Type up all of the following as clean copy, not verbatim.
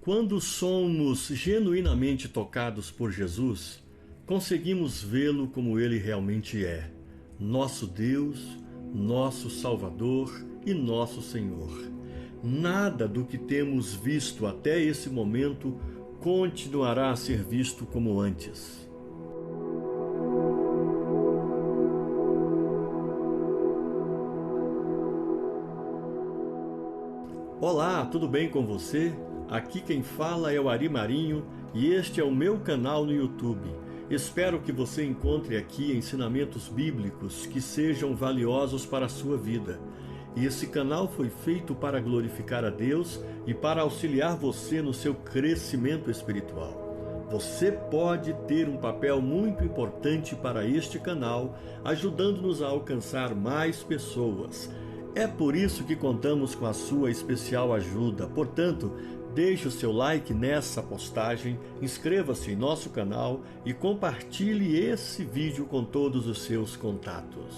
Quando somos genuinamente tocados por Jesus, conseguimos vê-lo como ele realmente é, nosso Deus, nosso Salvador e nosso Senhor. Nada do que temos visto até esse momento continuará a ser visto como antes. Olá, tudo bem com você? Aqui quem fala é o Ari Marinho e este é o meu canal no YouTube. Espero que você encontre aqui ensinamentos bíblicos que sejam valiosos para a sua vida. Esse canal foi feito para glorificar a Deus e para auxiliar você no seu crescimento espiritual. Você pode ter um papel muito importante para este canal, ajudando-nos a alcançar mais pessoas. É por isso que contamos com a sua especial ajuda. Portanto, deixe o seu like nessa postagem, inscreva-se em nosso canal e compartilhe esse vídeo com todos os seus contatos.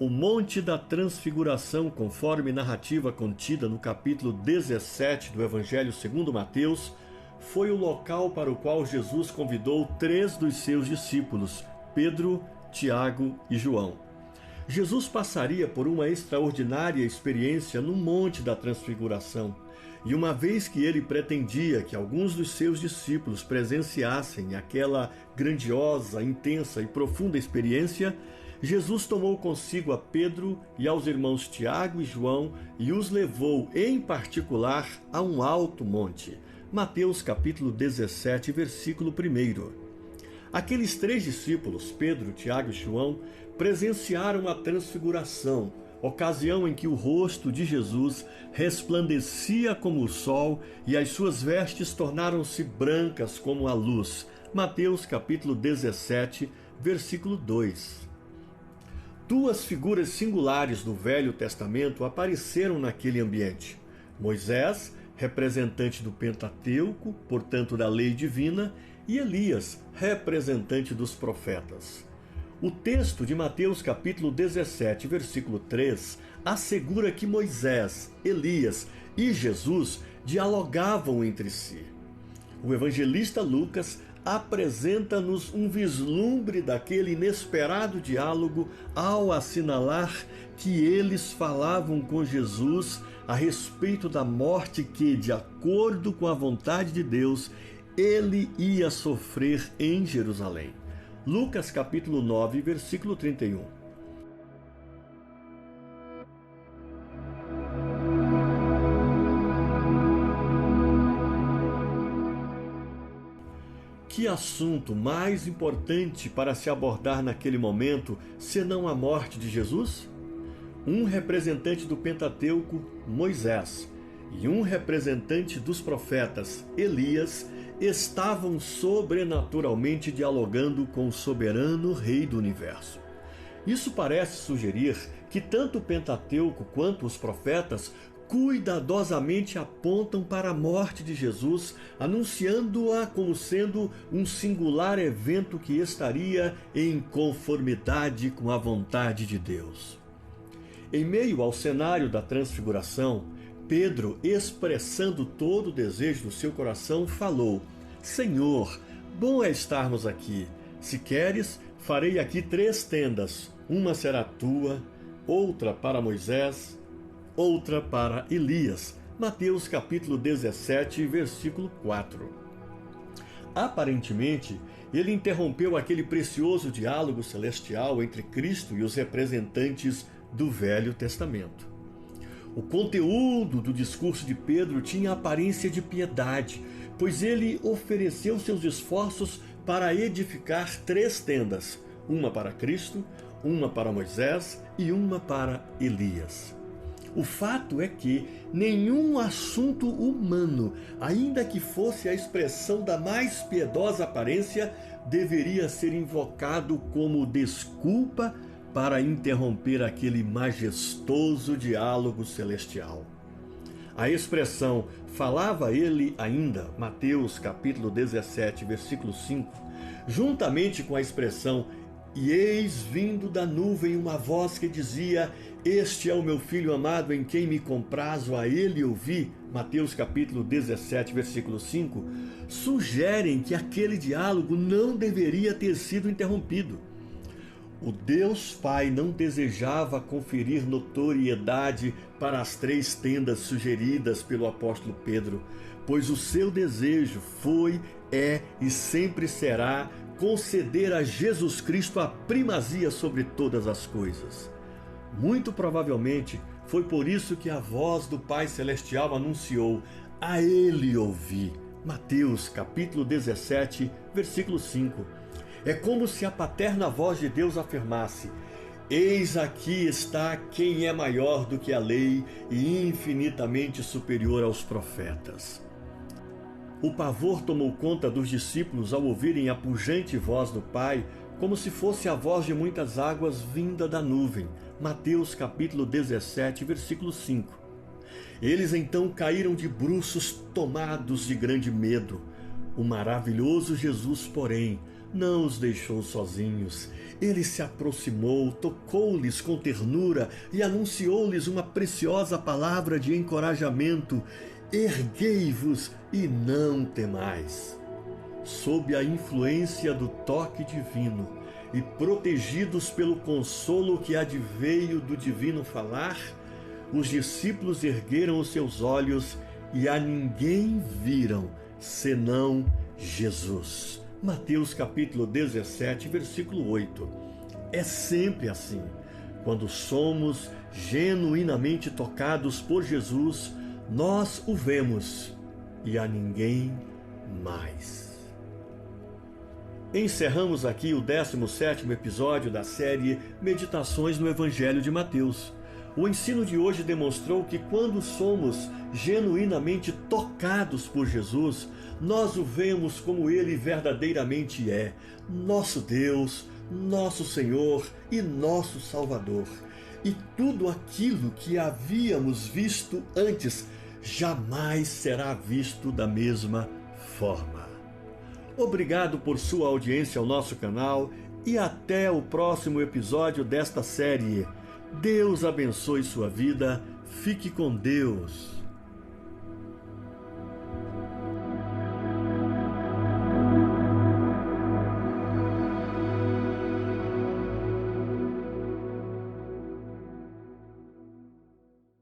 O Monte da Transfiguração, conforme narrativa contida no capítulo 17 do Evangelho segundo Mateus, foi o local para o qual Jesus convidou 3 dos seus discípulos, Pedro, Tiago e João. Jesus passaria por uma extraordinária experiência no Monte da Transfiguração, e uma vez que ele pretendia que alguns dos seus discípulos presenciassem aquela grandiosa, intensa e profunda experiência, Jesus tomou consigo a Pedro e aos irmãos Tiago e João e os levou, em particular, a um alto monte. Mateus capítulo 17, versículo 1. Aqueles 3 discípulos, Pedro, Tiago e João, presenciaram a transfiguração, ocasião em que o rosto de Jesus resplandecia como o sol e as suas vestes tornaram-se brancas como a luz. Mateus capítulo 17, versículo 2. 2 figuras singulares do Velho Testamento apareceram naquele ambiente. Moisés, representante do Pentateuco, portanto da lei divina, e Elias, representante dos profetas. O texto de Mateus capítulo 17, versículo 3, assegura que Moisés, Elias e Jesus dialogavam entre si. O evangelista Lucas apresenta-nos um vislumbre daquele inesperado diálogo ao assinalar que eles falavam com Jesus a respeito da morte que, de acordo com a vontade de Deus, ele ia sofrer em Jerusalém. Lucas capítulo 9, versículo 31. Que assunto mais importante para se abordar naquele momento, senão a morte de Jesus? Um representante do Pentateuco, Moisés, e um representante dos profetas, Elias, estavam sobrenaturalmente dialogando com o soberano Rei do Universo. Isso parece sugerir que tanto o Pentateuco quanto os profetas cuidadosamente apontam para a morte de Jesus, anunciando-a como sendo um singular evento que estaria em conformidade com a vontade de Deus. Em meio ao cenário da transfiguração, Pedro, expressando todo o desejo do seu coração, falou: Senhor, bom é estarmos aqui. Se queres, farei aqui 3 tendas. Uma será tua, outra para Moisés, outra para Elias. Mateus capítulo 17, versículo 4. Aparentemente, ele interrompeu aquele precioso diálogo celestial entre Cristo e os representantes do Velho Testamento. O conteúdo do discurso de Pedro tinha aparência de piedade, pois ele ofereceu seus esforços para edificar 3 tendas, uma para Cristo, uma para Moisés e uma para Elias. O fato é que nenhum assunto humano, ainda que fosse a expressão da mais piedosa aparência, deveria ser invocado como desculpa para interromper aquele majestoso diálogo celestial. A expressão "falava ele ainda", Mateus capítulo 17, versículo 5, juntamente com a expressão E eis vindo da nuvem uma voz que dizia: Este é o meu filho amado em quem me comprazo, a ele ouvi. Mateus capítulo 17, versículo 5, sugerem que aquele diálogo não deveria ter sido interrompido. O Deus Pai não desejava conferir notoriedade para as 3 tendas sugeridas pelo apóstolo Pedro, pois o seu desejo foi, é e sempre será conceder a Jesus Cristo a primazia sobre todas as coisas. Muito provavelmente foi por isso que a voz do Pai Celestial anunciou: a ele ouvi. Mateus capítulo 17, versículo 5. É como se a paterna voz de Deus afirmasse: eis aqui está quem é maior do que a lei e infinitamente superior aos profetas. O pavor tomou conta dos discípulos ao ouvirem a pujante voz do Pai, como se fosse a voz de muitas águas vinda da nuvem. Mateus capítulo 17, versículo 5. Eles então caíram de bruços, tomados de grande medo. O maravilhoso Jesus, porém, não os deixou sozinhos. Ele se aproximou, tocou-lhes com ternura e anunciou-lhes uma preciosa palavra de encorajamento: erguei-vos e não temais. Sob a influência do toque divino e protegidos pelo consolo que adveio do divino falar, os discípulos ergueram os seus olhos e a ninguém viram senão Jesus. Mateus capítulo 17, versículo 8. É sempre assim. Quando somos genuinamente tocados por Jesus, nós o vemos e a ninguém mais. Encerramos aqui o 17º episódio da série Meditações no Evangelho de Mateus. O ensino de hoje demonstrou que quando somos genuinamente tocados por Jesus, nós o vemos como Ele verdadeiramente é, nosso Deus, nosso Senhor e nosso Salvador. E tudo aquilo que havíamos visto antes jamais será visto da mesma forma. Obrigado por sua audiência ao nosso canal e até o próximo episódio desta série. Deus abençoe sua vida. Fique com Deus.